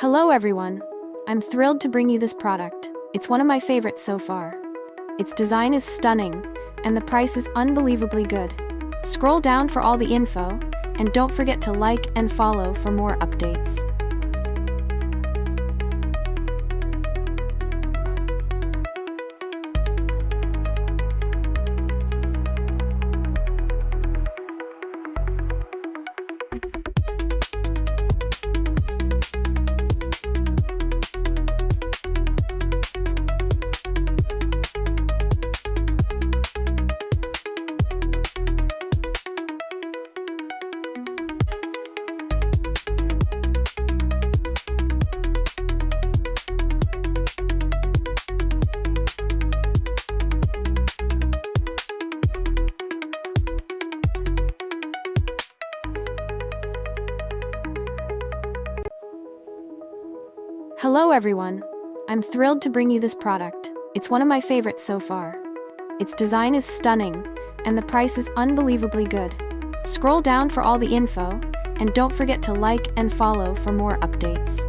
Hello everyone. I'm thrilled to bring you this product. It's one of my favorites so far. Its design is stunning, and the price is unbelievably good. Scroll down for all the info, and don't forget to like and follow for more updates. Hello everyone. I'm thrilled to bring you this product. It's one of my favorites so far. Its design is stunning, and the price is unbelievably good. Scroll down for all the info, and don't forget to like and follow for more updates.